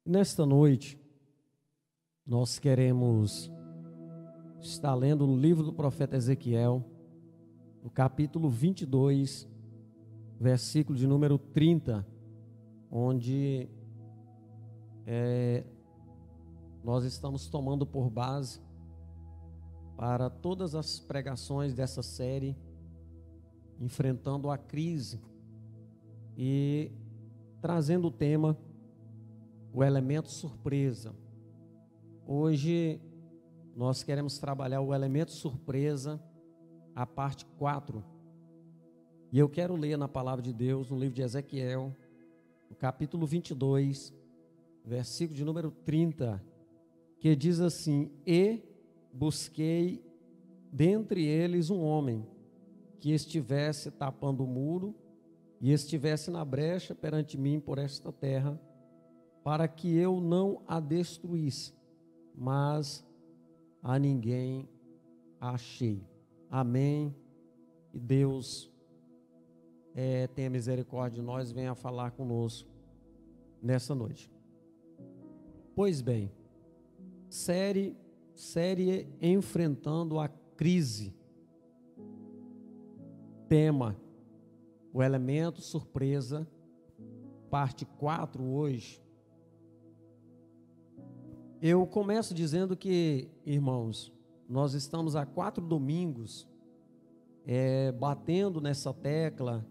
Nesta noite, nós queremos estar lendo no livro do profeta Ezequiel, no capítulo 22, versículo de número 30, onde nós estamos tomando por base para todas as pregações dessa série, enfrentando a crise e trazendo o tema, o elemento surpresa. Hoje nós queremos trabalhar o elemento surpresa, a parte 4. E eu quero ler na palavra de Deus, no livro de Ezequiel, no capítulo 22, versículo de número 30, que diz assim: E busquei dentre eles um homem que estivesse tapando o muro e estivesse na brecha perante mim por esta terra, para que eu não a destruísse, mas a ninguém achei. Amém. E Deus tenha misericórdia de nós, venha falar conosco nessa noite. Pois bem, série enfrentando a crise. Tema, o elemento surpresa, parte 4 hoje. Eu começo dizendo que, irmãos, nós estamos há 4 domingos batendo nessa tecla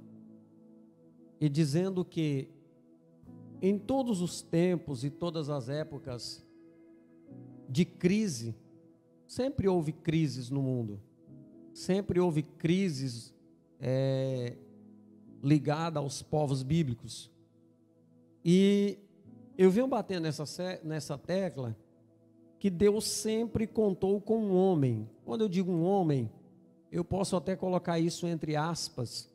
e dizendo que em todos os tempos e todas as épocas de crise, sempre houve crises no mundo, sempre houve crises ligadas aos povos bíblicos. E eu venho batendo nessa tecla que Deus sempre contou com um homem. Quando eu digo um homem, eu posso até colocar isso entre aspas,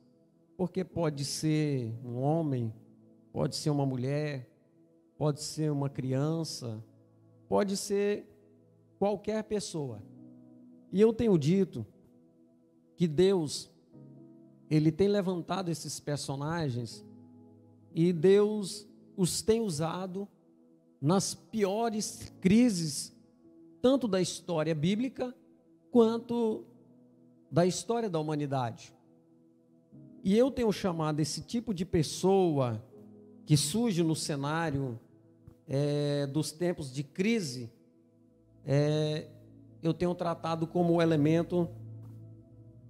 porque pode ser um homem, pode ser uma mulher, pode ser uma criança, pode ser qualquer pessoa. E eu tenho dito que Deus, Ele tem levantado esses personagens e Deus os tem usado nas piores crises, tanto da história bíblica, quanto da história da humanidade. E eu tenho chamado esse tipo de pessoa que surge no cenário dos tempos de crise, eu tenho tratado como o elemento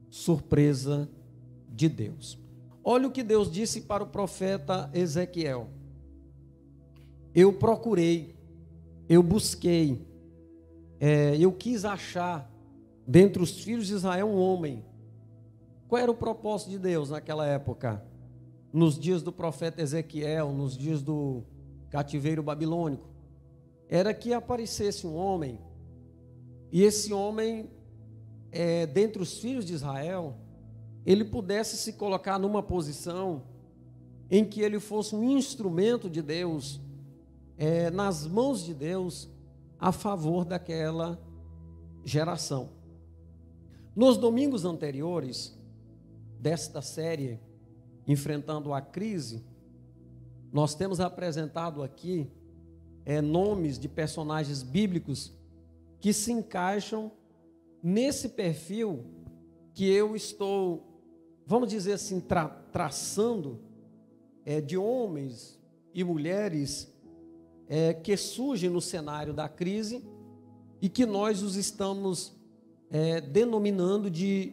surpresa de Deus. Olha o que Deus disse para o profeta Ezequiel: eu procurei, eu busquei, eu quis achar dentre os filhos de Israel um homem. Qual era o propósito de Deus naquela época? Nos dias do profeta Ezequiel, nos dias do cativeiro babilônico, era que aparecesse um homem, e esse homem, dentre os filhos de Israel, ele pudesse se colocar numa posição em que ele fosse um instrumento de Deus, nas mãos de Deus, a favor daquela geração. Nos domingos anteriores desta série, enfrentando a crise, nós temos apresentado aqui nomes de personagens bíblicos que se encaixam nesse perfil que eu estou, vamos dizer assim, traçando, de homens e mulheres que surgem no cenário da crise e que nós os estamos denominando de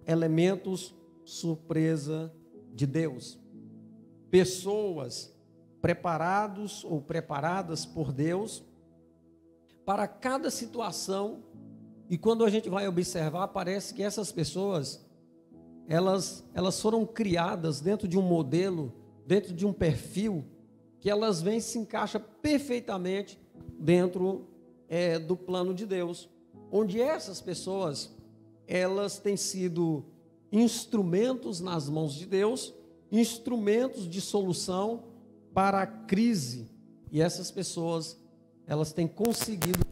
elementos surpresa de Deus. Pessoas preparados ou preparadas por Deus para cada situação, e quando a gente vai observar, parece que essas pessoas elas foram criadas dentro de um modelo, dentro de um perfil, que elas vêm e se encaixam perfeitamente dentro do plano de Deus, onde essas pessoas, elas têm sido instrumentos nas mãos de Deus, instrumentos de solução para a crise, e essas pessoas, elas têm conseguido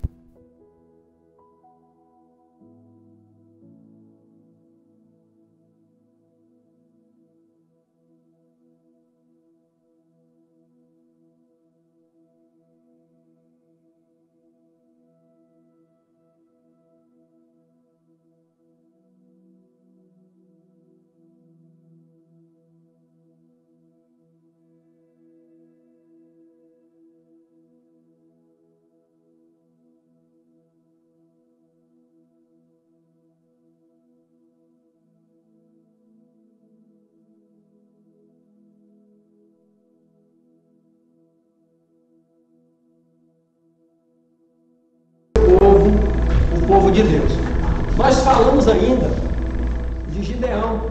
povo de Deus. Nós falamos ainda de Gideão,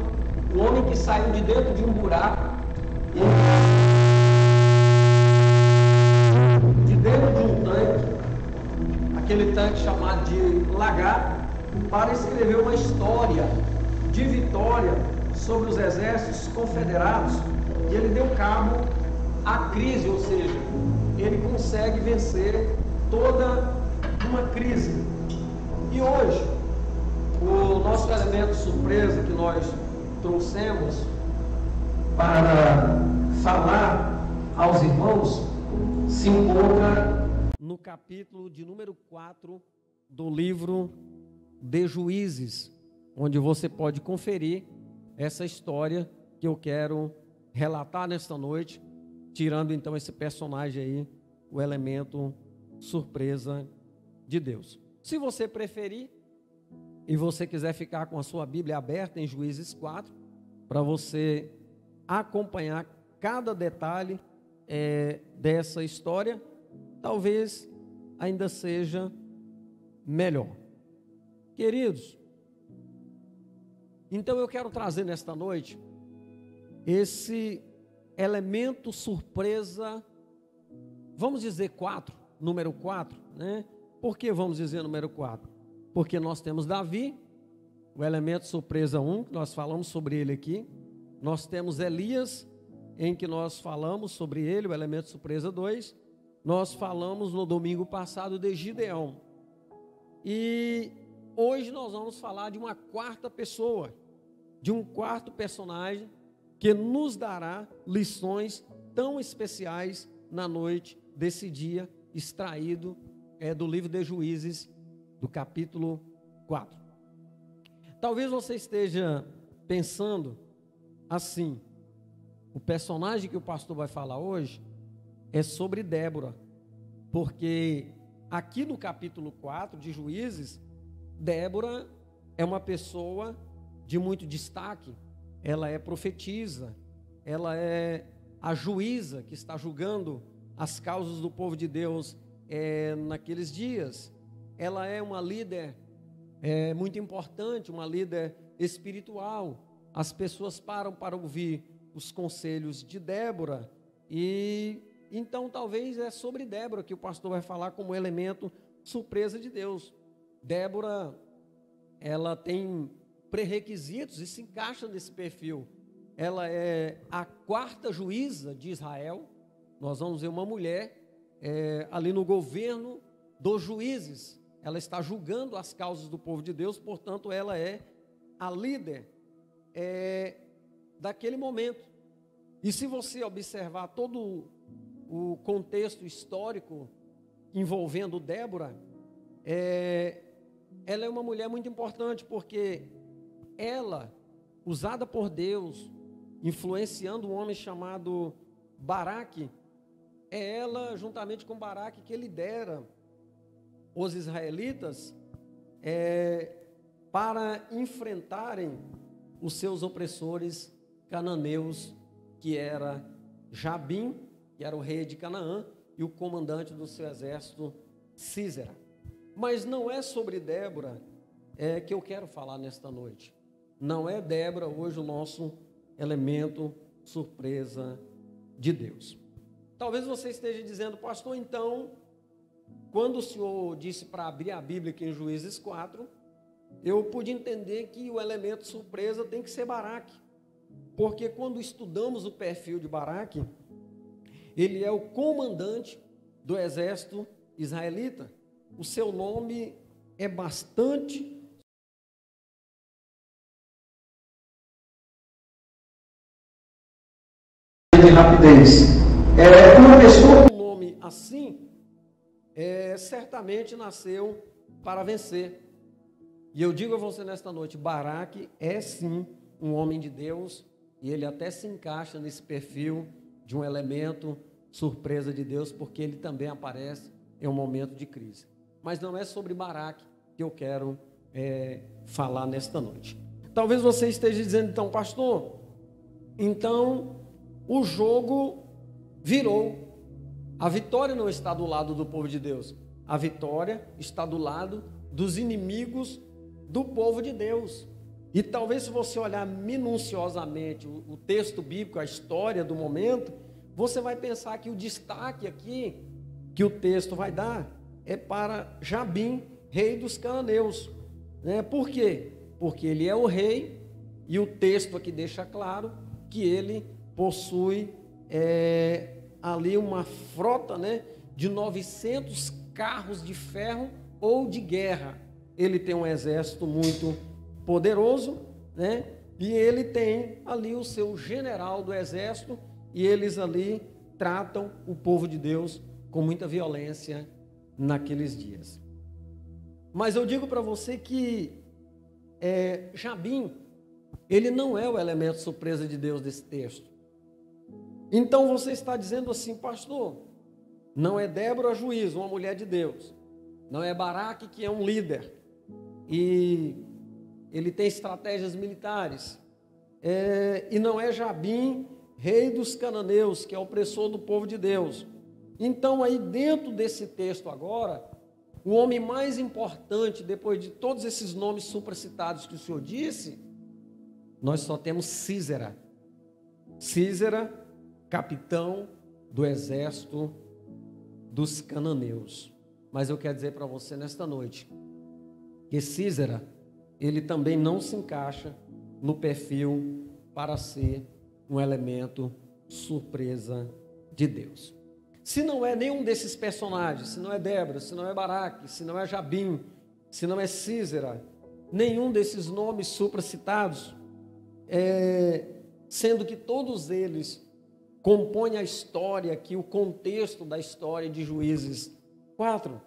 um homem que saiu de dentro de um buraco, de dentro de um tanque, aquele tanque chamado de lagar, para escrever uma história de vitória sobre os exércitos confederados, e ele deu cabo à crise, ou seja, ele consegue vencer toda uma crise. E hoje, o nosso elemento surpresa que nós trouxemos para falar aos irmãos se encontra no capítulo de número 4 do livro de Juízes, onde você pode conferir essa história que eu quero relatar nesta noite, tirando então esse personagem aí, o elemento surpresa de Deus. Se você preferir e você quiser ficar com a sua Bíblia aberta em Juízes 4, para você acompanhar cada detalhe dessa história, talvez ainda seja melhor. Queridos, então eu quero trazer nesta noite esse elemento surpresa, vamos dizer 4, número 4, né? Por que vamos dizer número 4? Porque nós temos Davi, o elemento surpresa 1, que nós falamos sobre ele aqui. Nós temos Elias, em que nós falamos sobre ele, o elemento surpresa 2. Nós falamos no domingo passado de Gideão. E hoje nós vamos falar de uma quarta pessoa, de um quarto personagem que nos dará lições tão especiais na noite desse dia, extraído do livro de Juízes, do capítulo 4. Talvez você esteja pensando assim, o personagem que o pastor vai falar hoje é sobre Débora, porque aqui no capítulo 4 de Juízes, Débora é uma pessoa de muito destaque, ela é profetisa, ela é a juíza que está julgando as causas do povo de Deus naqueles dias. Ela é uma líder muito importante, uma líder espiritual. As pessoas param para ouvir os conselhos de Débora, e então talvez é sobre Débora que o pastor vai falar como elemento surpresa de Deus. Débora, ela tem pré-requisitos e se encaixa nesse perfil. Ela é a quarta juíza de Israel. Nós vamos ver uma mulher ali no governo dos juízes. Ela está julgando as causas do povo de Deus, portanto ela é a líder daquele momento. E se você observar todo o contexto histórico envolvendo Débora, ela é uma mulher muito importante, porque ela, usada por Deus, influenciando um homem chamado Baraque, é ela, juntamente com Baraque, que lidera os israelitas para enfrentarem os seus opressores cananeus, que era Jabim, que era o rei de Canaã, e o comandante do seu exército, Sísera. Mas não é sobre Débora que eu quero falar nesta noite. Não é Débora hoje o nosso elemento surpresa de Deus. Talvez você esteja dizendo, pastor, então, quando o senhor disse para abrir a Bíblia aqui em Juízes 4, eu pude entender que o elemento surpresa tem que ser Baraque. Porque quando estudamos o perfil de Baraque, ele é o comandante do exército israelita. O seu nome é bastante de rapidez. Uma pessoa com um nome assim, certamente nasceu para vencer. E eu digo a você nesta noite, Baraque é sim um homem de Deus, e ele até se encaixa nesse perfil de um elemento surpresa de Deus, porque ele também aparece em um momento de crise. Mas não é sobre Baraque que eu quero falar nesta noite. Talvez você esteja dizendo, então, pastor, então o jogo virou. A vitória não está do lado do povo de Deus. A vitória está do lado dos inimigos do povo de Deus. E talvez, se você olhar minuciosamente o texto bíblico, a história do momento, você vai pensar que o destaque aqui que o texto vai dar é para Jabim, rei dos cananeus. Por quê? Porque ele é o rei, e o texto aqui deixa claro que ele possui ali uma frota, de 900 carros de ferro ou de guerra. Ele tem um exército muito poderoso, e ele tem ali o seu general do exército, e eles ali tratam o povo de Deus com muita violência naqueles dias. Mas eu digo para você que Jabim, ele não é o elemento surpresa de Deus desse texto. Então você está dizendo assim: pastor, não é Débora juiz, uma mulher de Deus, não é Baraque, que é um líder, e ele tem estratégias militares, e não é Jabim, rei dos cananeus, que é opressor do povo de Deus. Então aí dentro desse texto agora, o homem mais importante, depois de todos esses nomes supracitados que o Senhor disse, nós só temos Sísera. Sísera, capitão do exército dos cananeus. Mas eu quero dizer para você nesta noite, que Sísera, ele também não se encaixa no perfil para ser um elemento surpresa de Deus. Se não é nenhum desses personagens, se não é Débora, se não é Baraque, se não é Jabim, se não é Sísera, nenhum desses nomes supracitados, sendo que todos eles compõem a história aqui, o contexto da história de Juízes 4,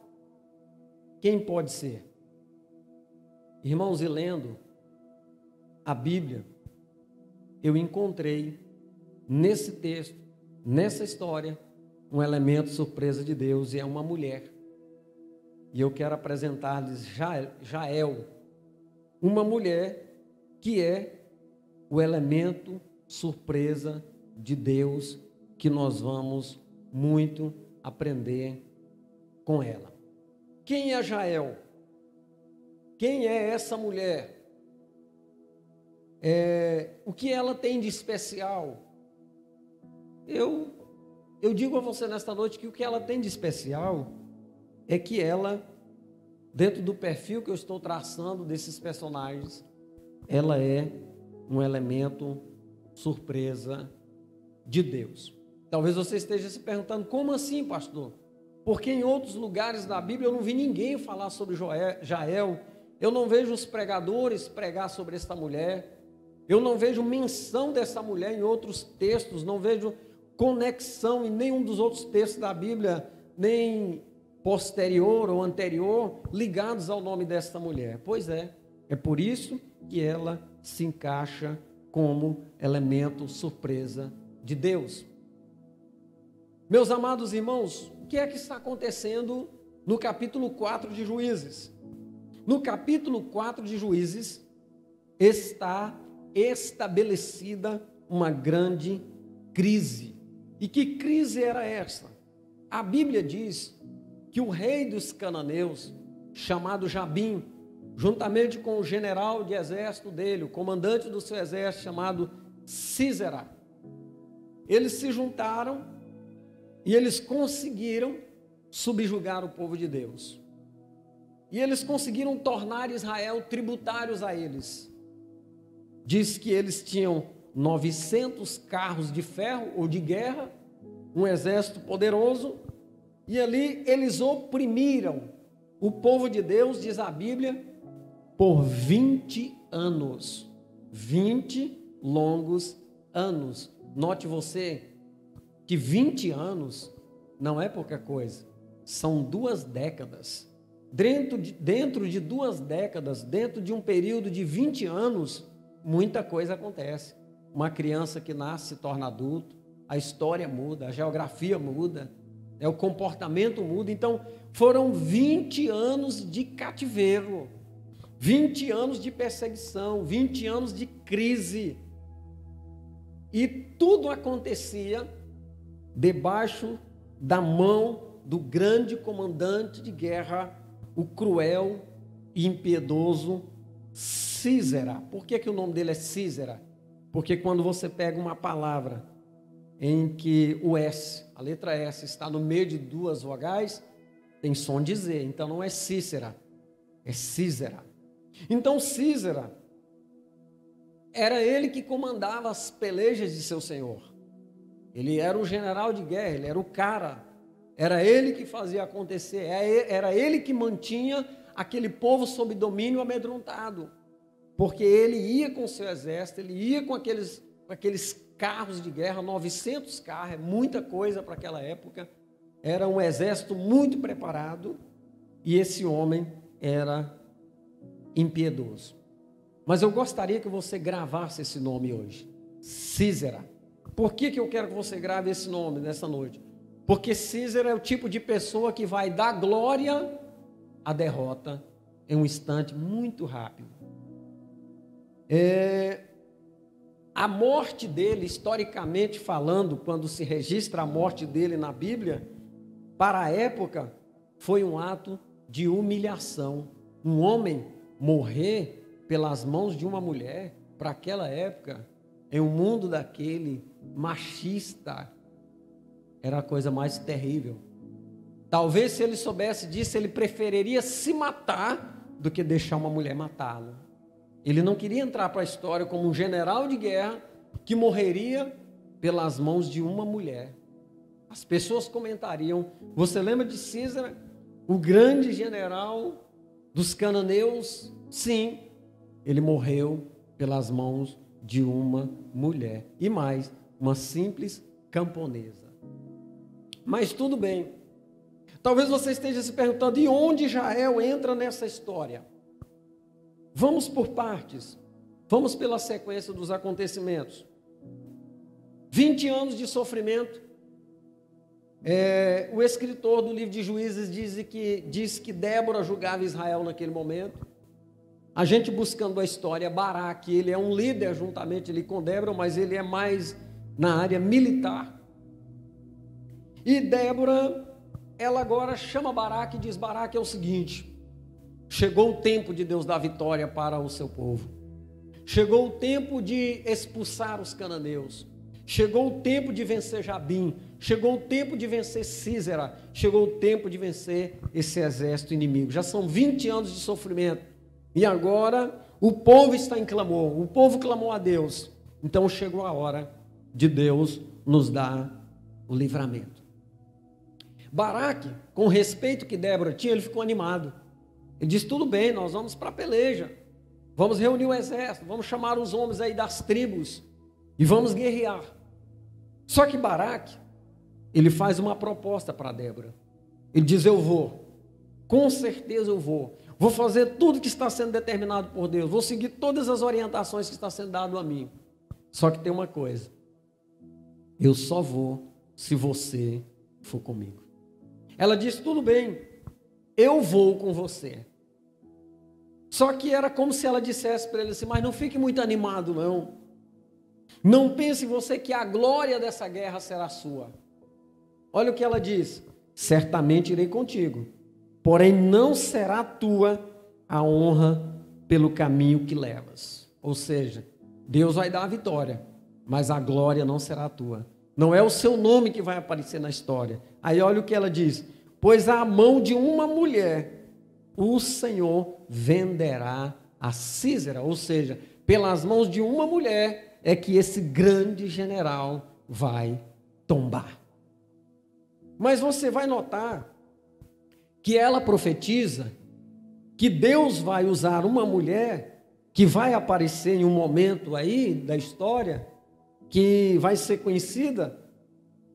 quem pode ser? Irmãos, e lendo a Bíblia, eu encontrei nesse texto, nessa história, um elemento surpresa de Deus, e é uma mulher. E eu quero apresentar-lhes Jael, uma mulher que é o elemento surpresa de Deus, que nós vamos muito aprender com ela. Quem é Jael? Quem é essa mulher? O que ela tem de especial? Eu digo a você nesta noite que o que ela tem de especial é que ela, dentro do perfil que eu estou traçando desses personagens, ela é um elemento surpresa de Deus. Talvez você esteja se perguntando: como assim, pastor? Porque em outros lugares da Bíblia eu não vi ninguém falar sobre Jael, eu não vejo os pregadores pregar sobre esta mulher, eu não vejo menção dessa mulher em outros textos, não vejo conexão em nenhum dos outros textos da Bíblia, nem posterior ou anterior, ligados ao nome desta mulher. Pois é por isso que ela se encaixa como elemento surpresa de Deus. Meus amados irmãos, o que é que está acontecendo no capítulo 4 de Juízes? No capítulo 4 de Juízes está estabelecida uma grande crise. E que crise era essa? A Bíblia diz que o rei dos cananeus, chamado Jabim, juntamente com o general de exército dele, o comandante do seu exército, chamado Sísera, eles se juntaram e eles conseguiram subjugar o povo de Deus. E eles conseguiram tornar Israel tributários a eles. Diz que eles tinham 900 carros de ferro ou de guerra, um exército poderoso, e ali eles oprimiram o povo de Deus, diz a Bíblia, por 20 anos. 20 longos anos. Note você que 20 anos não é pouca coisa, são 2 décadas. Dentro de 2 décadas, dentro de um período de 20 anos, muita coisa acontece. Uma criança que nasce se torna adulto, a história muda, a geografia muda, o comportamento muda. Então, foram 20 anos de cativeiro, 20 anos de perseguição, 20 anos de crise. E tudo acontecia debaixo da mão do grande comandante de guerra, o cruel impiedoso Sísera. Por que o nome dele é Sísera? Porque quando você pega uma palavra em que o S, a letra S, está no meio de duas vogais, tem som de Z. Então não é Cícera, é Sísera. Então Sísera era ele que comandava as pelejas de seu senhor. Ele era o general de guerra, ele era o cara. Era ele que fazia acontecer, era ele que mantinha aquele povo sob domínio amedrontado. Porque ele ia com seu exército, ele ia com aqueles carros de guerra, 900 carros, é muita coisa para aquela época. Era um exército muito preparado e esse homem era impiedoso. Mas eu gostaria que você gravasse esse nome hoje, Sísera. Por que eu quero que você grave esse nome nessa noite? Porque Sísera é o tipo de pessoa que vai dar glória à derrota em um instante muito rápido. A morte dele, historicamente falando, quando se registra a morte dele na Bíblia, para a época, foi um ato de humilhação. Um homem morrer pelas mãos de uma mulher, para aquela época, em um mundo daquele machista, era a coisa mais terrível. Talvez se ele soubesse disso, ele preferiria se matar do que deixar uma mulher matá-lo. Ele não queria entrar para a história como um general de guerra que morreria pelas mãos de uma mulher. As pessoas comentariam: você lembra de Sísera, o grande general dos cananeus? Sim, ele morreu pelas mãos de uma mulher. E mais, uma simples camponesa. Mas tudo bem. Talvez você esteja se perguntando: e onde Israel entra nessa história? Vamos por partes. Vamos pela sequência dos acontecimentos. 20 anos de sofrimento. O escritor do livro de Juízes diz que Débora julgava Israel naquele momento. A gente buscando a história, Baraque, ele é um líder juntamente ali com Débora, mas ele é mais na área militar. E Débora, ela agora chama Baraque e diz: Baraque, é o seguinte, chegou o tempo de Deus dar vitória para o seu povo. Chegou o tempo de expulsar os cananeus. Chegou o tempo de vencer Jabim. Chegou o tempo de vencer Sísera. Chegou o tempo de vencer esse exército inimigo. Já são 20 anos de sofrimento. E agora o povo está em clamor. O povo clamou a Deus. Então chegou a hora de Deus nos dar o livramento. Baraque, com o respeito que Débora tinha, ele ficou animado. Ele disse: tudo bem, nós vamos para a peleja. Vamos reunir o exército. Vamos chamar os homens aí das tribos. E vamos guerrear. Só que Baraque, ele faz uma proposta para Débora. Ele diz: eu vou. Com certeza eu vou. Vou fazer tudo que está sendo determinado por Deus. Vou seguir todas as orientações que está sendo dado a mim. Só que tem uma coisa. Eu só vou se você for comigo. Ela disse: tudo bem, eu vou com você. Só que era como se ela dissesse para ele assim: mas não fique muito animado não. Não pense você que a glória dessa guerra será sua. Olha o que ela diz: certamente irei contigo, porém não será tua a honra pelo caminho que levas. Ou seja, Deus vai dar a vitória, mas a glória não será tua. Não é o seu nome que vai aparecer na história. Aí olha o que ela diz: pois à mão de uma mulher o Senhor venderá a Sísera. Ou seja, pelas mãos de uma mulher é que esse grande general vai tombar. Mas você vai notar que ela profetiza que Deus vai usar uma mulher que vai aparecer em um momento aí da história, que vai ser conhecida,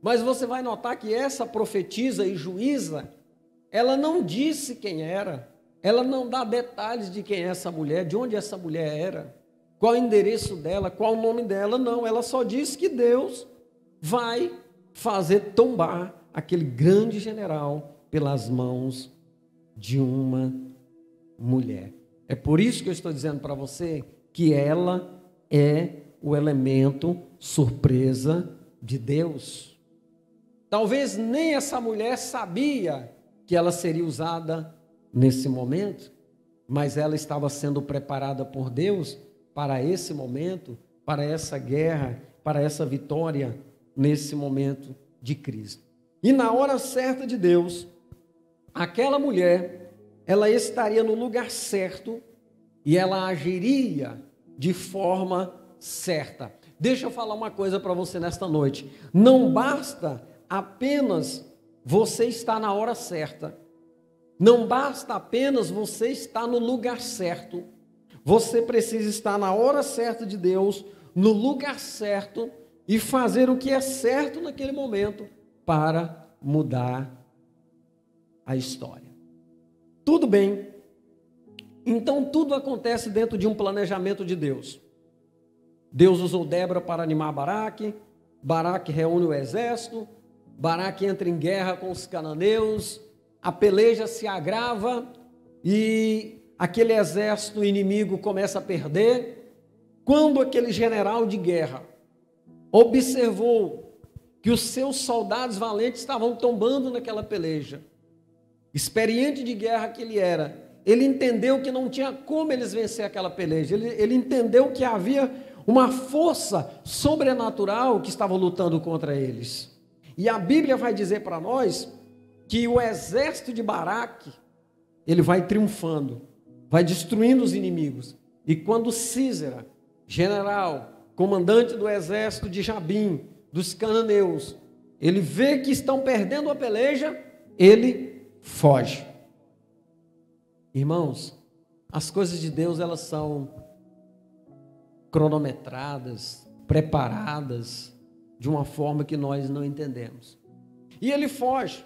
mas você vai notar que essa profetisa e juíza, ela não disse quem era, ela não dá detalhes de quem é essa mulher, de onde essa mulher era, qual o endereço dela, qual o nome dela, não, ela só diz que Deus vai fazer tombar aquele grande general pelas mãos de uma mulher. É por isso que eu estou dizendo para você que ela é o elemento surpresa de Deus. Talvez nem essa mulher sabia que ela seria usada nesse momento, mas ela estava sendo preparada por Deus para esse momento, para essa guerra, para essa vitória nesse momento de crise. E na hora certa de Deus, aquela mulher, ela estaria no lugar certo e ela agiria de forma certa. Deixa eu falar uma coisa para você nesta noite. Não basta apenas você estar na hora certa. Não basta apenas você estar no lugar certo. Você precisa estar na hora certa de Deus, no lugar certo e fazer o que é certo naquele momento para mudar a história. Tudo bem. Então tudo acontece dentro de um planejamento de Deus. Deus usou Débora para animar Baraque. Baraque reúne o exército. Baraque entra em guerra com os cananeus. A peleja se agrava e aquele exército inimigo começa a perder. Quando aquele general de guerra observou que os seus soldados valentes estavam tombando naquela peleja, experiente de guerra que ele era, ele entendeu que não tinha como eles vencer aquela peleja. Ele entendeu que havia uma força sobrenatural que estava lutando contra eles. E a Bíblia vai dizer para nós que o exército de Baraque, ele vai triunfando, vai destruindo os inimigos. E quando Sísera, general, comandante do exército de Jabim, dos cananeus, ele vê que estão perdendo a peleja, ele foge. Irmãos, as coisas de Deus, elas são cronometradas, preparadas de uma forma que nós não entendemos. E ele foge.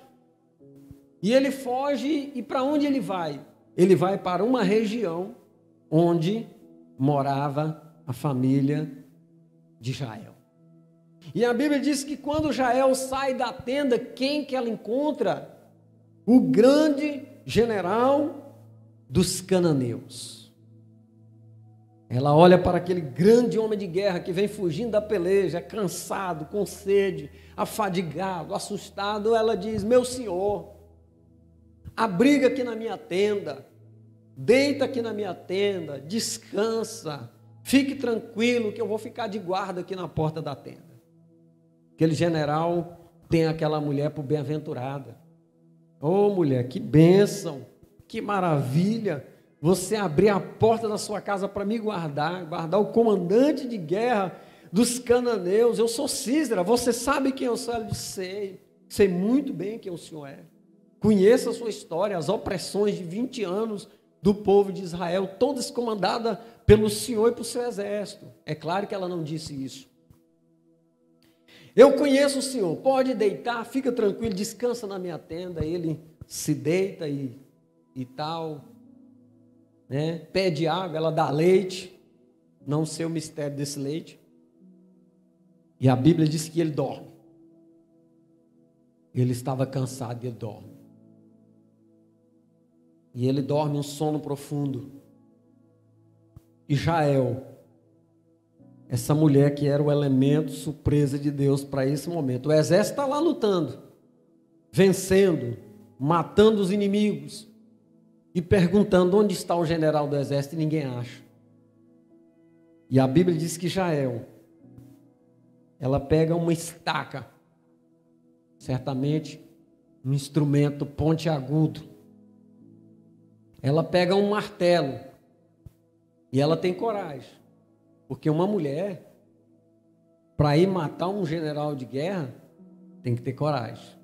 E para onde ele vai? Ele vai para uma região onde morava a família de Jael. E a Bíblia diz que quando Jael sai da tenda, quem que ela encontra? O grande general dos cananeus. Ela olha para aquele grande homem de guerra que vem fugindo da peleja, cansado, com sede, afadigado, assustado. Ela diz: meu senhor, abriga aqui na minha tenda, deita aqui na minha tenda, descansa, fique tranquilo que eu vou ficar de guarda aqui na porta da tenda. Aquele general tem aquela mulher por bem-aventurada. Oh mulher, que bênção, que maravilha, você abrir a porta da sua casa para me guardar o comandante de guerra dos cananeus. Eu sou Sísera, você sabe quem eu sou? Ela disse: sei muito bem quem o senhor é. Conheço a sua história, as opressões de 20 anos do povo de Israel, todas comandadas pelo Senhor e por seu exército. É claro que ela não disse isso. Eu conheço o Senhor, pode deitar, fica tranquilo, descansa na minha tenda. Ele se deita e tal, né? Pede água, ela dá leite, não sei o mistério desse leite. E a Bíblia diz que ele dorme. Ele estava cansado e ele dorme. E ele dorme um sono profundo. E Jael, essa mulher que era o elemento surpresa de Deus para esse momento. O exército está lá lutando, vencendo, matando os inimigos. E perguntando onde está o general do exército, e ninguém acha. E a Bíblia diz que Jael, ela pega uma estaca, certamente um instrumento pontiagudo. Ela pega um martelo e ela tem coragem, porque uma mulher, para ir matar um general de guerra, tem que ter coragem.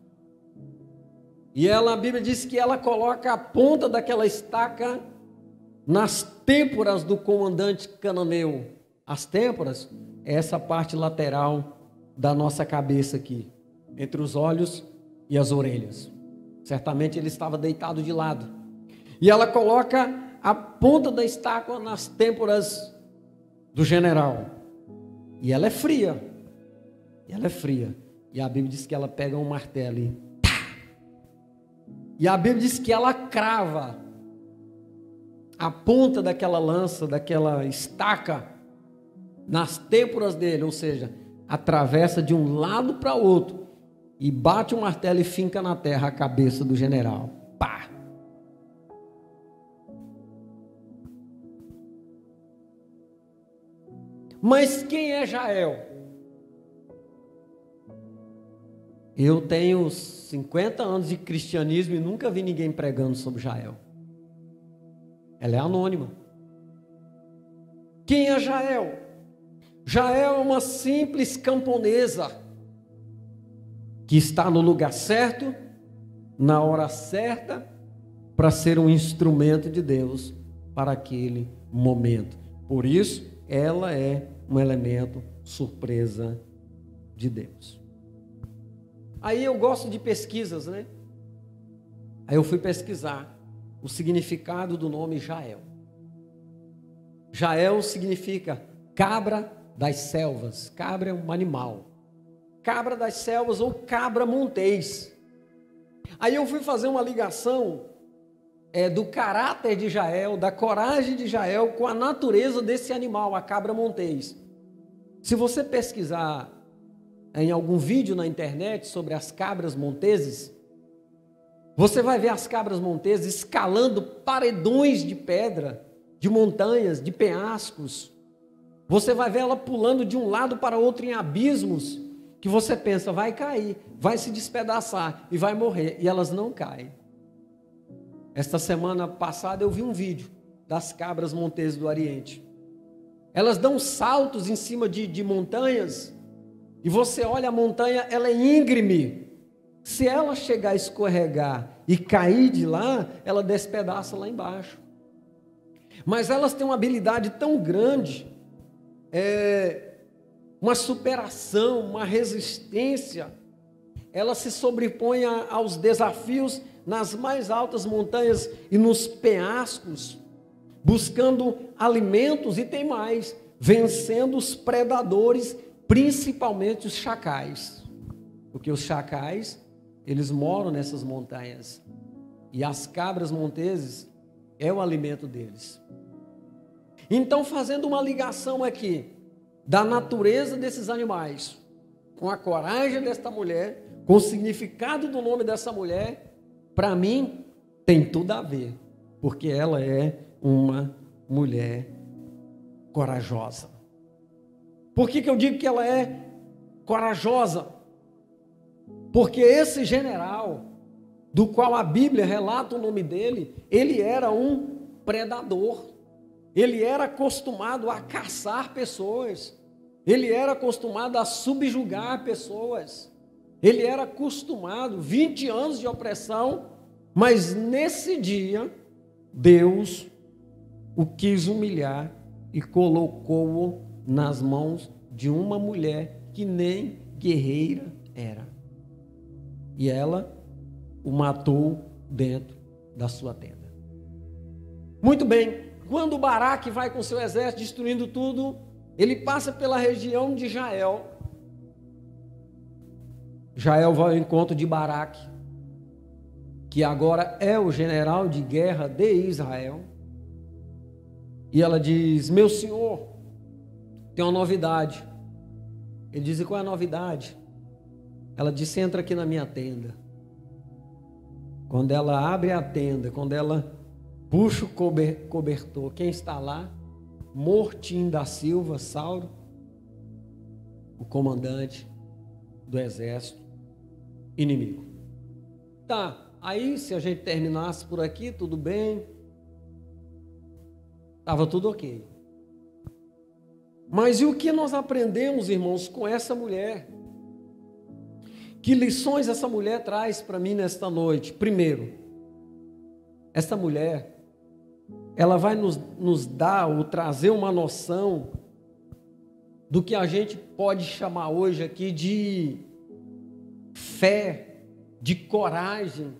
E ela, a Bíblia diz que ela coloca a ponta daquela estaca nas têmporas do comandante cananeu. As têmporas é essa parte lateral da nossa cabeça aqui, entre os olhos e as orelhas. Certamente ele estava deitado de lado. E ela coloca a ponta da estaca nas têmporas do general. E ela é fria. E a Bíblia diz que ela pega um martelo e a Bíblia diz que ela crava a ponta daquela lança, daquela estaca, nas têmporas dele, ou seja, atravessa de um lado para o outro e bate o martelo e finca na terra a cabeça do general. Pá! Mas quem é Jael? Eu tenho 50 anos de cristianismo e nunca vi ninguém pregando sobre Jael. Ela é anônima. Quem é Jael? Jael é uma simples camponesa que está no lugar certo, na hora certa, para ser um instrumento de Deus para aquele momento. Por isso, ela é um elemento surpresa de Deus. Aí eu gosto de pesquisas, né? Aí eu fui pesquisar o significado do nome Jael. Jael significa cabra das selvas. Cabra é um animal. Cabra das selvas ou cabra montês. Aí eu fui fazer uma ligação do caráter de Jael, da coragem de Jael com a natureza desse animal, a cabra montês. Se você pesquisar em algum vídeo na internet sobre as cabras monteses, você vai ver as cabras monteses escalando paredões de pedra, de montanhas, de penhascos. Você vai ver ela pulando de um lado para outro em abismos, que você pensa, vai cair, vai se despedaçar e vai morrer, e elas não caem. Esta semana passada eu vi um vídeo das cabras monteses do Oriente. Elas dão saltos em cima de montanhas, e você olha a montanha, ela é íngreme. Se ela chegar a escorregar e cair de lá, ela despedaça lá embaixo. Mas elas têm uma habilidade tão grande, uma superação, uma resistência. Ela se sobrepõe aos desafios nas mais altas montanhas e nos penhascos, buscando alimentos e tem mais, vencendo os predadores, principalmente os chacais. Porque os chacais, eles moram nessas montanhas. E as cabras monteses é o alimento deles. Então, fazendo uma ligação aqui da natureza desses animais, com a coragem desta mulher, com o significado do nome dessa mulher, para mim, tem tudo a ver. Porque ela é uma mulher corajosa. Por que eu digo que ela é corajosa? Porque esse general, do qual a Bíblia relata o nome dele, ele era um predador. Ele era acostumado a caçar pessoas. Ele era acostumado a subjugar pessoas. Ele era acostumado, 20 anos de opressão, mas nesse dia, Deus o quis humilhar e colocou-o nas mãos de uma mulher que nem guerreira era. E ela o matou dentro da sua tenda. Muito bem, quando Baraque vai com seu exército destruindo tudo, ele passa pela região de Jael. Jael vai ao encontro de Baraque, que agora é o general de guerra de Israel. E ela diz, meu senhor, tem uma novidade. Ele diz, e qual é a novidade? Ela disse, entra aqui na minha tenda. Quando ela abre a tenda, quando ela puxa o cobertor, quem está lá? Mortinho da Silva, Sauro, o comandante do exército inimigo. Tá, aí se a gente terminasse por aqui, tudo bem. Estava tudo ok. Mas e o que nós aprendemos, irmãos, com essa mulher? Que lições essa mulher traz para mim nesta noite? Primeiro, essa mulher, ela vai nos dar ou trazer uma noção do que a gente pode chamar hoje aqui de fé, de coragem,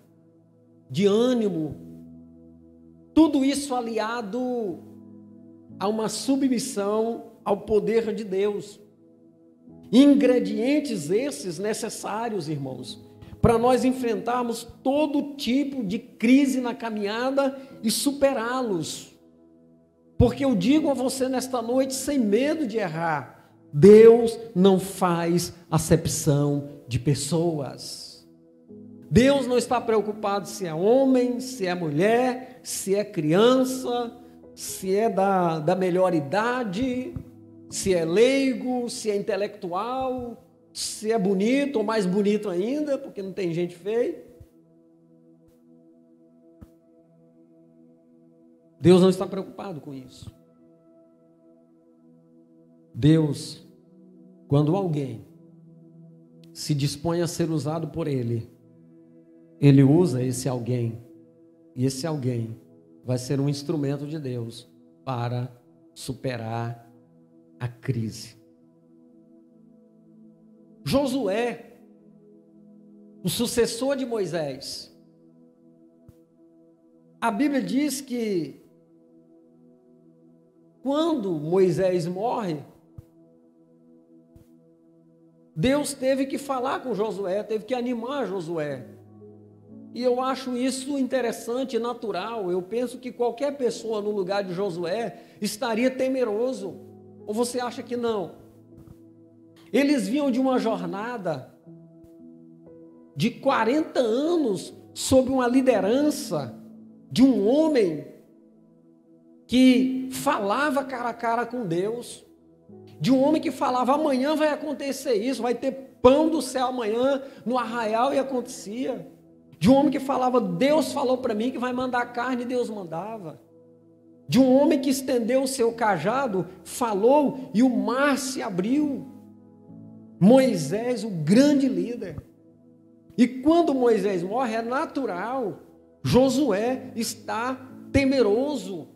de ânimo. Tudo isso aliado a uma submissão ao poder de Deus. Ingredientes esses necessários, irmãos, para nós enfrentarmos todo tipo de crise na caminhada e superá-los. Porque eu digo a você nesta noite, sem medo de errar, Deus não faz acepção de pessoas. Deus não está preocupado se é homem, se é mulher, se é criança, se é da melhor idade. se é leigo, se é intelectual, se é bonito ou mais bonito ainda, porque não tem gente feia. Deus não está preocupado com isso. Deus, quando alguém se dispõe a ser usado por Ele, Ele usa esse alguém, e esse alguém vai ser um instrumento de Deus para superar a crise. Josué, o sucessor de Moisés, a Bíblia diz que quando Moisés morre, Deus teve que falar com Josué, teve que animar Josué. E eu acho isso interessante e natural. Eu penso que qualquer pessoa no lugar de Josué estaria temeroso. Ou você acha que não? Eles vinham de uma jornada de 40 anos sob uma liderança de um homem que falava cara a cara com Deus, de um homem que falava: amanhã vai acontecer isso, vai ter pão do céu amanhã no arraial, e acontecia. De um homem que falava: Deus falou para mim que vai mandar carne, e Deus mandava. De um homem que estendeu o seu cajado, falou e o mar se abriu. Moisés, o grande líder. E quando Moisés morre, é natural, Josué está temeroso,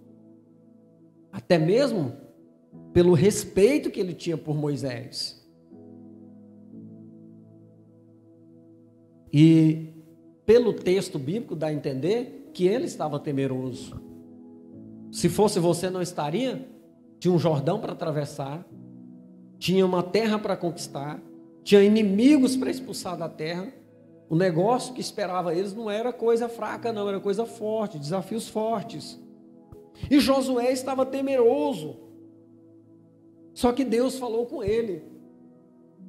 até mesmo pelo respeito que ele tinha por Moisés. E pelo texto bíblico dá a entender que ele estava temeroso. Se fosse você, não estaria? Tinha um Jordão para atravessar, tinha uma terra para conquistar, tinha inimigos para expulsar da terra. O negócio que esperava eles não era coisa fraca, não, era coisa forte, desafios fortes. E Josué estava temeroso. Só que Deus falou com ele: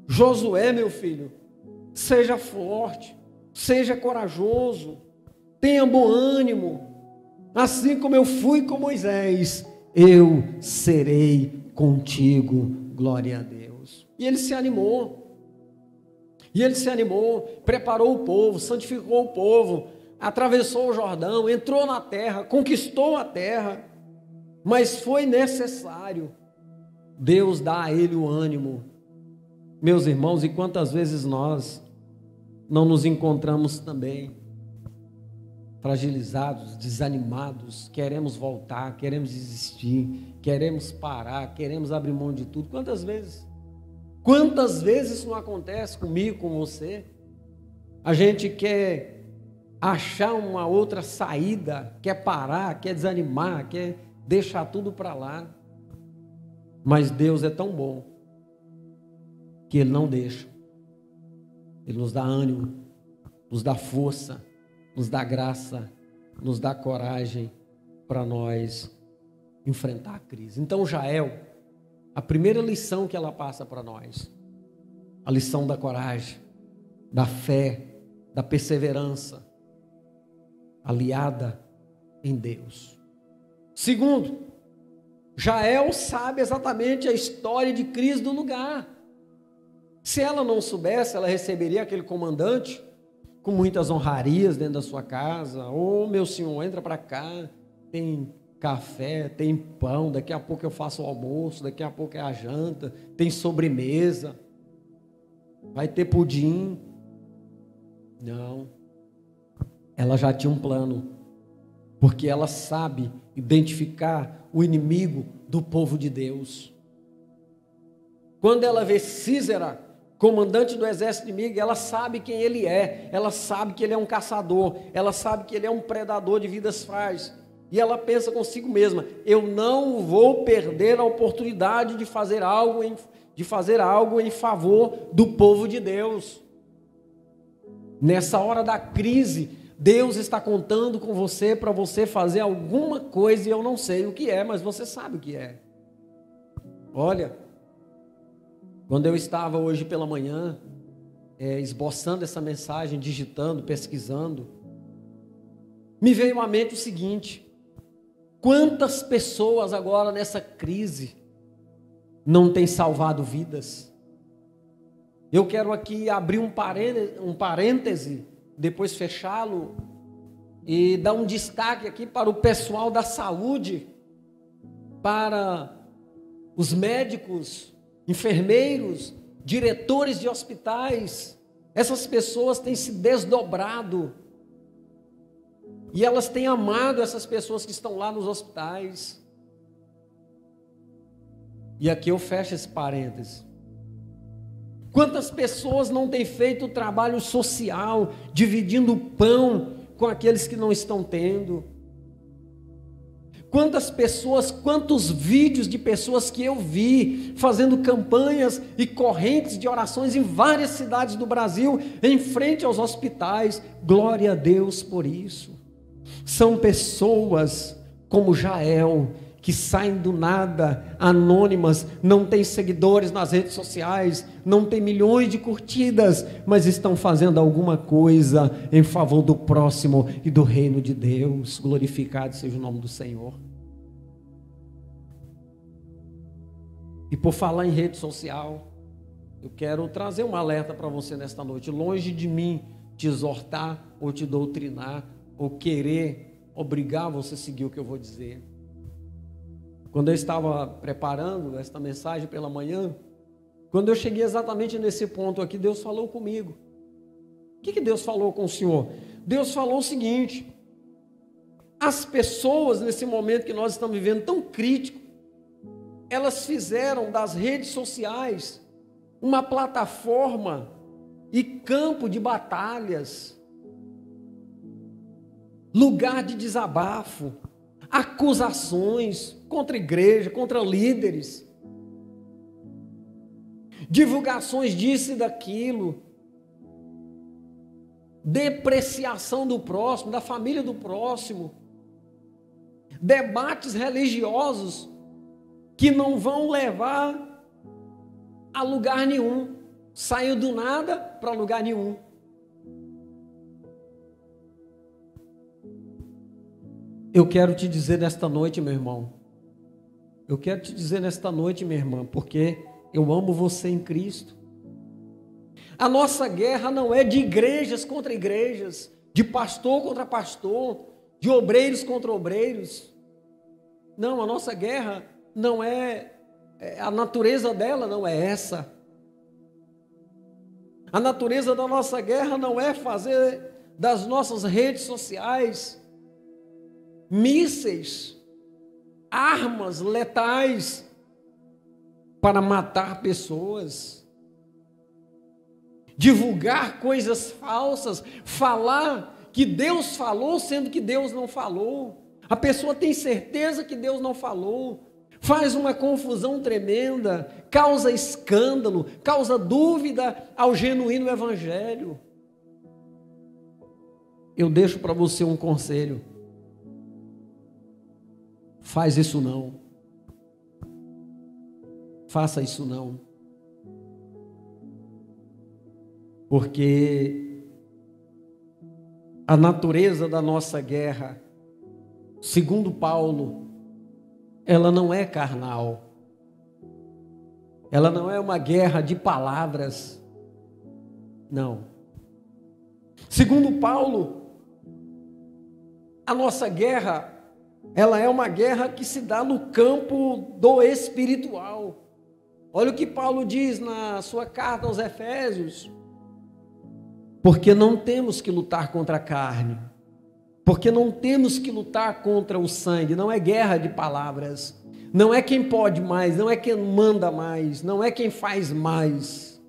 Josué, meu filho, seja forte, seja corajoso, tenha bom ânimo. Assim como eu fui com Moisés, eu serei contigo. Glória a Deus. E ele se animou. Preparou o povo, santificou o povo, atravessou o Jordão, entrou na terra, conquistou a terra. Mas foi necessário Deus dar a ele o ânimo. Meus irmãos, e quantas vezes nós não nos encontramos também fragilizados, desanimados, queremos voltar, queremos desistir, queremos parar, queremos abrir mão de tudo. Quantas vezes? Quantas vezes isso não acontece comigo, com você? A gente quer achar uma outra saída, quer parar, quer desanimar, quer deixar tudo para lá. Mas Deus é tão bom que Ele não deixa. Ele nos dá ânimo, nos dá força, nos dá graça, nos dá coragem para nós enfrentar a crise. Então, Jael, a primeira lição que ela passa para nós, a lição da coragem, da fé, da perseverança, aliada em Deus. Segundo, Jael sabe exatamente a história de crise do lugar. Se ela não soubesse, ela receberia aquele comandante com muitas honrarias dentro da sua casa. Ô, meu senhor, entra para cá, tem café, tem pão, daqui a pouco eu faço o almoço, daqui a pouco é a janta, tem sobremesa, vai ter pudim. Não, ela já tinha um plano, porque ela sabe identificar o inimigo do povo de Deus. Quando ela vê Sísera, comandante do exército inimigo, ela sabe quem ele é, ela sabe que ele é um caçador, ela sabe que ele é um predador de vidas frágeis, e ela pensa consigo mesma: eu não vou perder a oportunidade de fazer algo em favor do povo de Deus. Nessa hora da crise, Deus está contando com você para você fazer alguma coisa, e eu não sei o que é, mas você sabe o que é. Olha, quando eu estava hoje pela manhã, esboçando essa mensagem, digitando, pesquisando, me veio à mente o seguinte: quantas pessoas agora nessa crise não tem salvado vidas. Eu quero aqui abrir um parêntese, depois fechá-lo, e dar um destaque aqui para o pessoal da saúde, para os médicos, enfermeiros, diretores de hospitais. Essas pessoas têm se desdobrado e elas têm amado essas pessoas que estão lá nos hospitais. E aqui eu fecho esse parêntese. Quantas pessoas não têm feito o trabalho social, dividindo o pão com aqueles que não estão tendo? Quantas pessoas, quantos vídeos de pessoas que eu vi fazendo campanhas e correntes de orações em várias cidades do Brasil, em frente aos hospitais. Glória a Deus por isso. São pessoas como Jael, que saem do nada, anônimas, não têm seguidores nas redes sociais, não têm milhões de curtidas, mas estão fazendo alguma coisa em favor do próximo e do reino de Deus. Glorificado seja o nome do Senhor. E por falar em rede social, eu quero trazer um alerta para você nesta noite. Longe de mim te exortar ou te doutrinar ou querer obrigar você a seguir o que eu vou dizer. Quando eu estava preparando esta mensagem pela manhã, quando eu cheguei exatamente nesse ponto aqui, Deus falou comigo. O que Deus falou com o Senhor? Deus falou o seguinte: as pessoas nesse momento que nós estamos vivendo tão crítico, elas fizeram das redes sociais uma plataforma e campo de batalhas, lugar de desabafo, acusações contra a igreja, contra líderes, divulgações disso e daquilo, depreciação do próximo, da família do próximo, debates religiosos que não vão levar a lugar nenhum, saiu do nada para lugar nenhum. Eu quero te dizer nesta noite, meu irmão, eu quero te dizer nesta noite, minha irmã, porque eu amo você em Cristo. A nossa guerra não é de igrejas contra igrejas, de pastor contra pastor, de obreiros contra obreiros. Não, a nossa guerra não é, a natureza dela não é essa. A natureza da nossa guerra não é fazer das nossas redes sociais mísseis, armas letais para matar pessoas, divulgar coisas falsas, falar que Deus falou, sendo que Deus não falou. A pessoa tem certeza que Deus não falou, faz uma confusão tremenda, causa escândalo, causa dúvida ao genuíno evangelho. Eu deixo para você um conselho: faz isso não. Faça isso não. Porque a natureza da nossa guerra, segundo Paulo, ela não é carnal. Ela não é uma guerra de palavras. Não. Segundo Paulo, a nossa guerra, ela é uma guerra que se dá no campo do espiritual. Olha o que Paulo diz na sua carta aos Efésios: porque não temos que lutar contra a carne, porque não temos que lutar contra o sangue. Não é guerra de palavras, não é quem pode mais, não é quem manda mais, não é quem faz mais,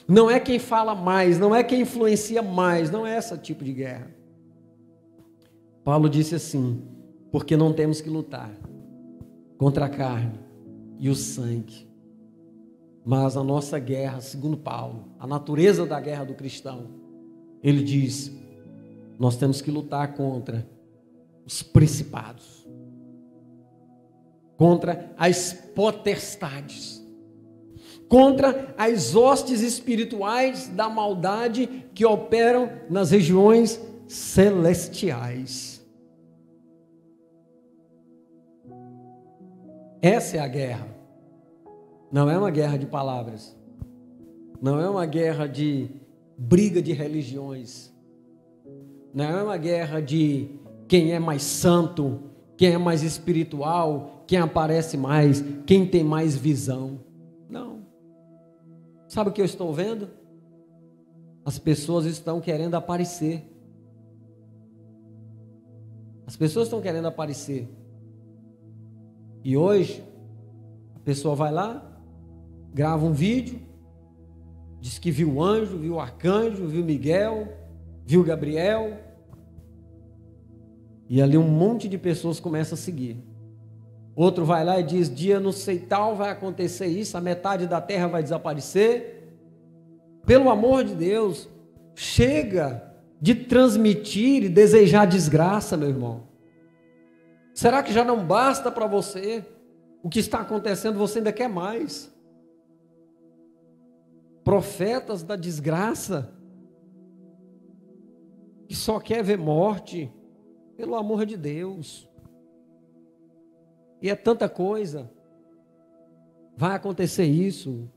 não é quem fala mais, não é quem influencia mais, não é esse tipo de guerra. Paulo disse assim: porque não temos que lutar contra a carne e o sangue, mas a nossa guerra, segundo Paulo, a natureza da guerra do cristão, ele diz: nós temos que lutar contra os principados, contra as potestades, contra as hostes espirituais da maldade que operam nas regiões celestiais. Essa é a guerra. Não é uma guerra de palavras. Não é uma guerra de briga de religiões. Não é uma guerra de quem é mais santo, quem é mais espiritual, quem aparece mais, quem tem mais visão. Não. Sabe o que eu estou vendo? As pessoas estão querendo aparecer. As pessoas estão querendo aparecer. E hoje, a pessoa vai lá, grava um vídeo, diz que viu o anjo, viu o arcanjo, viu Miguel, viu Gabriel. E ali um monte de pessoas começam a seguir. Outro vai lá e diz, dia não sei tal vai acontecer isso, a metade da terra vai desaparecer. Pelo amor de Deus, chega de transmitir e desejar desgraça, meu irmão. Será que já não basta para você o que está acontecendo, você ainda quer mais? Profetas da desgraça, que só quer ver morte, pelo amor de Deus. E é tanta coisa. Vai acontecer isso,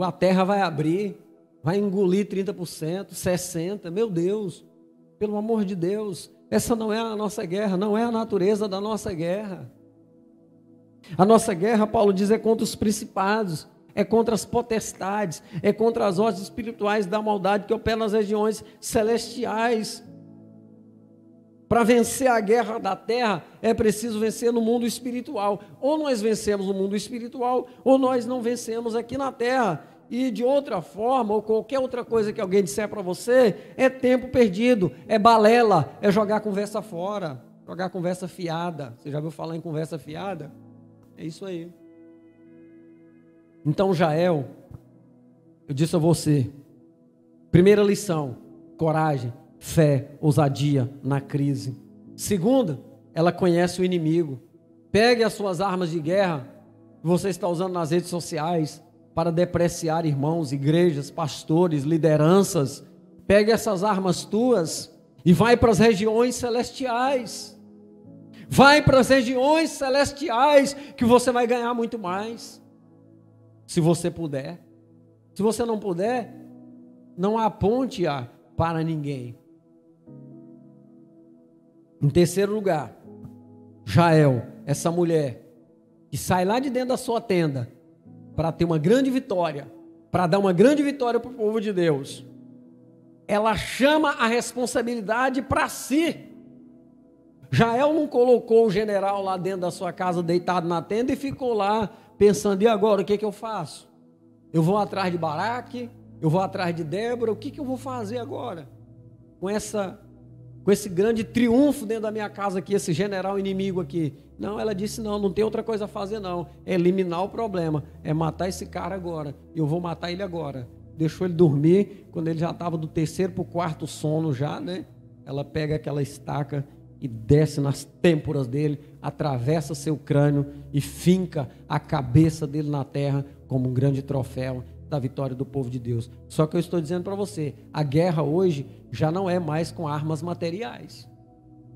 a terra vai abrir, vai engolir 30%, 60%, meu Deus, pelo amor de Deus, essa não é a nossa guerra, não é a natureza da nossa guerra. A nossa guerra, Paulo diz, é contra os principados, é contra as potestades, é contra as hostes espirituais da maldade que operam nas regiões celestiais. Para vencer a guerra da terra, é preciso vencer no mundo espiritual. Ou nós vencemos no mundo espiritual, ou nós não vencemos aqui na terra. E de outra forma, ou qualquer outra coisa que alguém disser para você, é tempo perdido, é balela, é jogar conversa fora, jogar conversa fiada. Você já ouviu falar em conversa fiada? É isso aí. Então, Jael, eu disse a você, primeira lição, coragem, fé, ousadia na crise. Segunda, ela conhece o inimigo. Pegue as suas armas de guerra que você está usando nas redes sociais para depreciar irmãos, igrejas, pastores, lideranças. Pegue essas armas tuas e vai para as regiões celestiais. Vai para as regiões celestiais que você vai ganhar muito mais. Se você puder. Se você não puder, não aponte-a para ninguém. Em terceiro lugar, Jael, essa mulher que sai lá de dentro da sua tenda para ter uma grande vitória, para dar uma grande vitória para o povo de Deus, ela chama a responsabilidade para si. Jael não colocou o general lá dentro da sua casa deitado na tenda e ficou lá pensando, e agora o que eu faço? Eu vou atrás de Baraque, eu vou atrás de Débora, o que eu vou fazer agora? Com esse grande triunfo dentro da minha casa aqui, esse general inimigo aqui. Não, ela disse, não tem outra coisa a fazer não, é eliminar o problema, é matar esse cara agora, eu vou matar ele agora. Deixou ele dormir, quando ele já estava do terceiro para o quarto sono já, né? Ela pega aquela estaca e desce nas têmporas dele, atravessa seu crânio e finca a cabeça dele na terra como um grande troféu da vitória do povo de Deus. Só que eu estou dizendo para você, a guerra hoje já não é mais com armas materiais.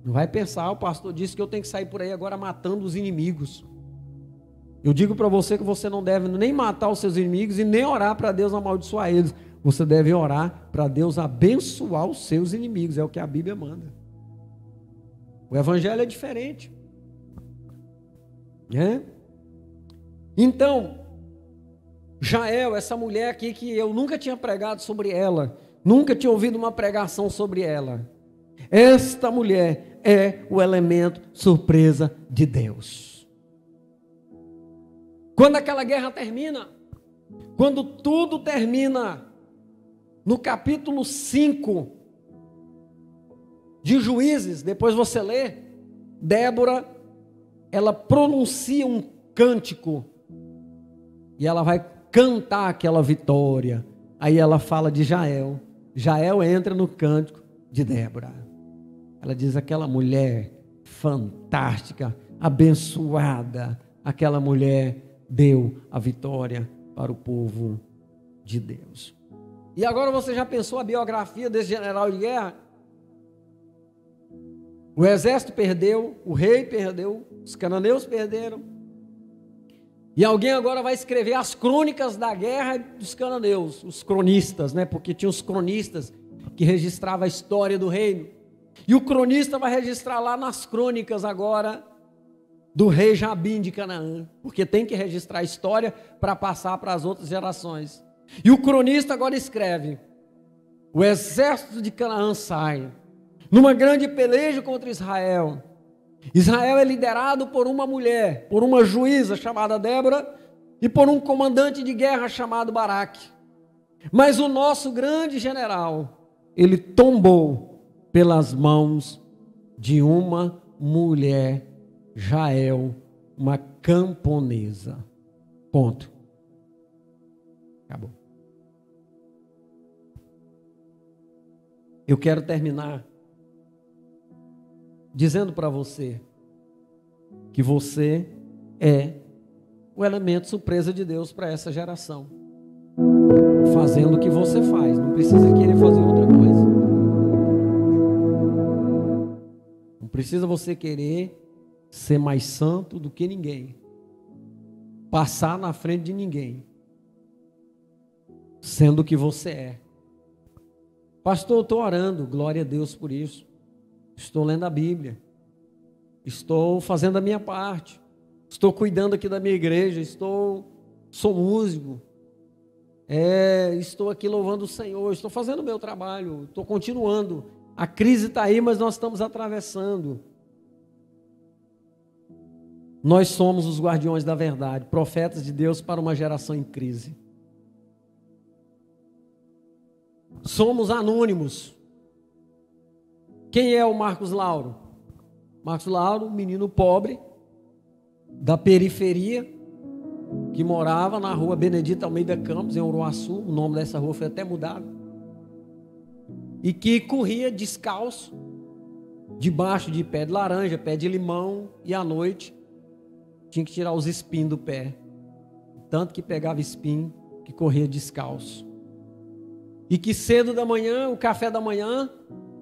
Não vai pensar, o pastor disse que eu tenho que sair por aí agora matando os inimigos. Eu digo para você que você não deve nem matar os seus inimigos e nem orar para Deus amaldiçoar eles. Você deve orar para Deus abençoar os seus inimigos, é o que a Bíblia manda. O evangelho é diferente. Então, Jael, essa mulher aqui que eu nunca tinha pregado sobre ela, nunca tinha ouvido uma pregação sobre ela. Esta mulher é o elemento surpresa de Deus. Quando aquela guerra termina, quando tudo termina, no capítulo 5 de Juízes, depois você lê, Débora, ela pronuncia um cântico, e ela vai cantar aquela vitória. Aí ela fala de Jael. Jael entra no cântico de Débora. Ela diz, aquela mulher fantástica, abençoada, aquela mulher deu a vitória para o povo de Deus. E agora você já pensou a biografia desse general de guerra? O exército perdeu, o rei perdeu, os cananeus perderam. E alguém agora vai escrever as crônicas da guerra dos cananeus, os cronistas, né? Porque tinha os cronistas que registravam a história do reino. E o cronista vai registrar lá nas crônicas agora do rei Jabim de Canaã, porque tem que registrar a história para passar para as outras gerações. E o cronista agora escreve: o exército de Canaã sai numa grande peleja contra Israel. Israel é liderado por uma mulher, por uma juíza chamada Débora e por um comandante de guerra chamado Baraque. Mas o nosso grande general, ele tombou pelas mãos de uma mulher, Jael, uma camponesa. Ponto. Acabou. Eu quero terminar dizendo para você que você é o elemento surpresa de Deus para essa geração, fazendo o que você faz, não precisa querer fazer outra coisa, não precisa você querer ser mais santo do que ninguém, passar na frente de ninguém, sendo o que você é. Pastor, eu estou orando, glória a Deus por isso. Estou lendo a Bíblia, estou fazendo a minha parte, estou cuidando aqui da minha igreja, sou músico, estou aqui louvando o Senhor, estou fazendo o meu trabalho, estou continuando. A crise está aí, mas nós estamos atravessando. Nós somos os guardiões da verdade, profetas de Deus para uma geração em crise. Somos anônimos. Quem é o Marcos Lauro? Marcos Lauro, menino pobre, da periferia, que morava na rua Benedito Almeida Campos, em Uruaçu, o nome dessa rua foi até mudado, e que corria descalço, debaixo de pé de laranja, pé de limão, e à noite tinha que tirar os espinhos do pé, tanto que pegava espinho, que corria descalço. E que cedo da manhã, o café da manhã,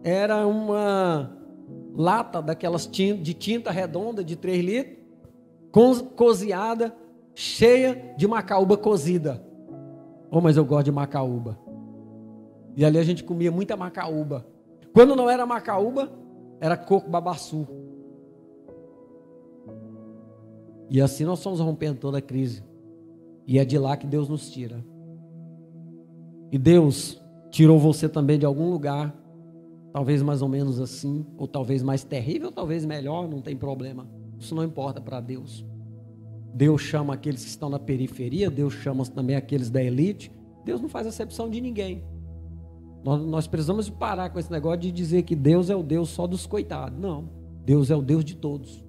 era uma lata daquelas de tinta redonda de 3 litros, cozinhada, cheia de macaúba cozida. Oh, mas eu gosto de macaúba. E ali a gente comia muita macaúba. Quando não era macaúba, era coco babaçu. E assim nós fomos rompendo toda a crise. E é de lá que Deus nos tira. E Deus tirou você também de algum lugar, talvez mais ou menos assim, ou talvez mais terrível, ou talvez melhor, não tem problema. Isso não importa para Deus. Deus chama aqueles que estão na periferia, Deus chama também aqueles da elite. Deus não faz acepção de ninguém. Nós precisamos parar com esse negócio de dizer que Deus é o Deus só dos coitados. Não, Deus é o Deus de todos.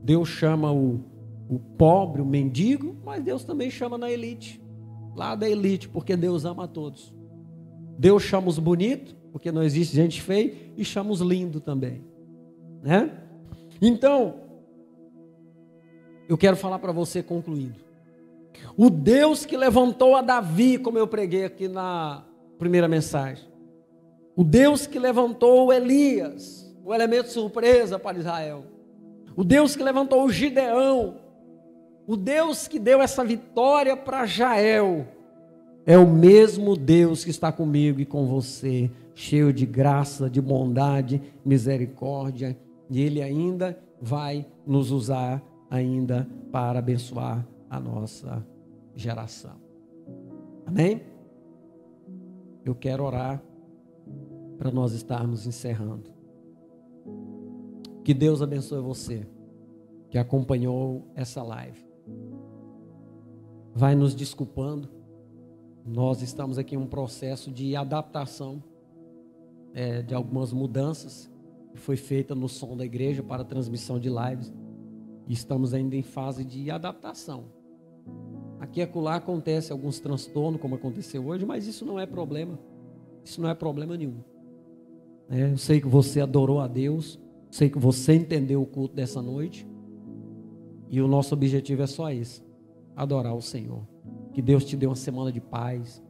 Deus chama o pobre, o mendigo, mas Deus também chama na elite. Lá da elite, porque Deus ama a todos. Deus chama os bonitos, porque não existe gente feia, e chama os lindos também, né? Então, eu quero falar para você concluindo. O Deus que levantou a Davi, como eu preguei aqui na primeira mensagem. O Deus que levantou Elias, o elemento surpresa para Israel. O Deus que levantou o Gideão. O Deus que deu essa vitória para Jael é o mesmo Deus que está comigo e com você, cheio de graça, de bondade, misericórdia, e Ele ainda vai nos usar ainda para abençoar a nossa geração. Amém? Eu quero orar para nós estarmos encerrando. Que Deus abençoe você que acompanhou essa live. Vai nos desculpando. Nós estamos aqui em um processo de adaptação de algumas mudanças que foi feita no som da igreja para a transmissão de lives. E estamos ainda em fase de adaptação. Aqui e acolá acontece alguns transtornos, como aconteceu hoje, mas isso não é problema. Isso não é problema nenhum. Eu sei que você adorou a Deus, sei que você entendeu o culto dessa noite. E o nosso objetivo é só isso: adorar o Senhor. Que Deus te dê uma semana de paz,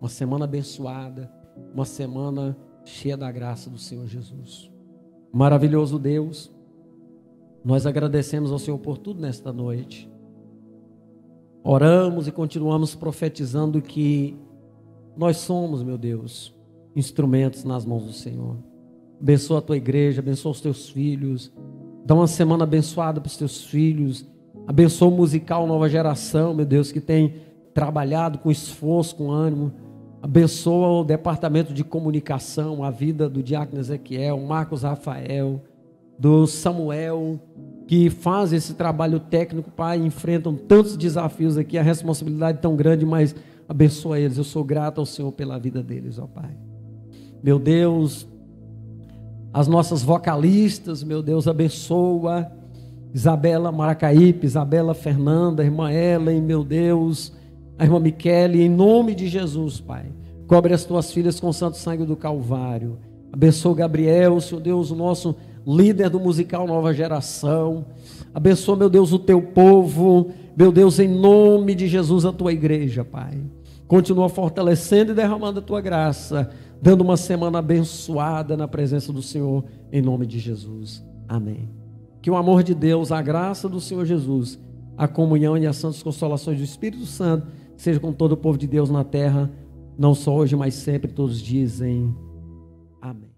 uma semana abençoada, uma semana cheia da graça do Senhor Jesus. Maravilhoso Deus, nós agradecemos ao Senhor por tudo nesta noite. Oramos e continuamos profetizando que nós somos, meu Deus, instrumentos nas mãos do Senhor. Abençoa a tua igreja, abençoa os teus filhos. Dá uma semana abençoada para os teus filhos. Abençoa o musical Nova Geração, meu Deus, que tem trabalhado com esforço, com ânimo. Abençoa o departamento de comunicação, a vida do diácono Ezequiel, Marcos Rafael, do Samuel, que faz esse trabalho técnico, Pai, enfrentam tantos desafios aqui, a responsabilidade é tão grande, mas abençoa eles. Eu sou grato ao Senhor pela vida deles, ó Pai. Meu Deus, as nossas vocalistas, meu Deus, abençoa Isabela Maracaípe, Isabela Fernanda, a irmã Ellen, meu Deus, a irmã Miquele, em nome de Jesus, Pai. Cobre as tuas filhas com o santo sangue do Calvário. Abençoa o Gabriel, Senhor Deus, o nosso líder do musical Nova Geração. Abençoa, meu Deus, o teu povo. Meu Deus, em nome de Jesus, a tua igreja, Pai. Continua fortalecendo e derramando a tua graça, dando uma semana abençoada na presença do Senhor, em nome de Jesus. Amém. Que o amor de Deus, a graça do Senhor Jesus, a comunhão e as santas consolações do Espírito Santo seja com todo o povo de Deus na terra, não só hoje, mas sempre. Todos dizem amém.